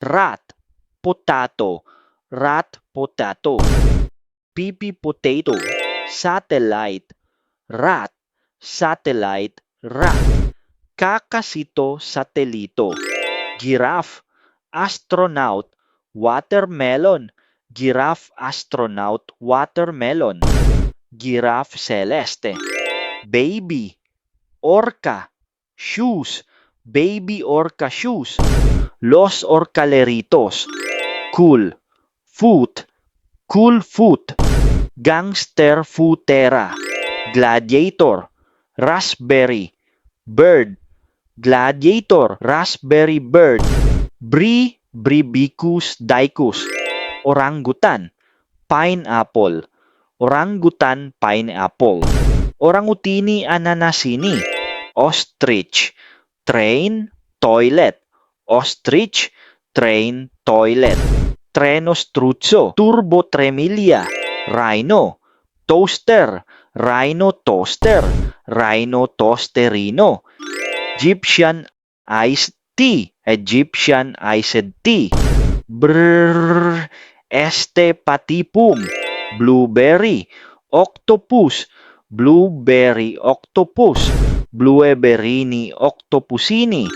rat, potato, rat, potato. Pipi, potato, satellite, rat, satellite, rat. Kakasito, satelito. Giraffe, astronaut, watermelon. Giraffe, astronaut, watermelon. Giraffe celeste. Baby, orca, shoes. Baby orca shoes. Los orcaleritos. Cool, foot, cool foot. Gangster footera. Gladiator, raspberry, bird. Gladiator, raspberry bird. Bribicus dicus. Orangutan, pineapple. Orangutan, pineapple. Orangutini ananasini. Ostrich, train, toilet. Ostrich, train, toilet. Trenostruzzo, turbo tremilia. Rhino, toaster. Rhino toaster. Rhino toasterino. Egyptian iced tea. Egyptian iced tea. Brrr. Este patipum. Blueberry. Octopus. Blueberry octopus. Blueberrini octopusini.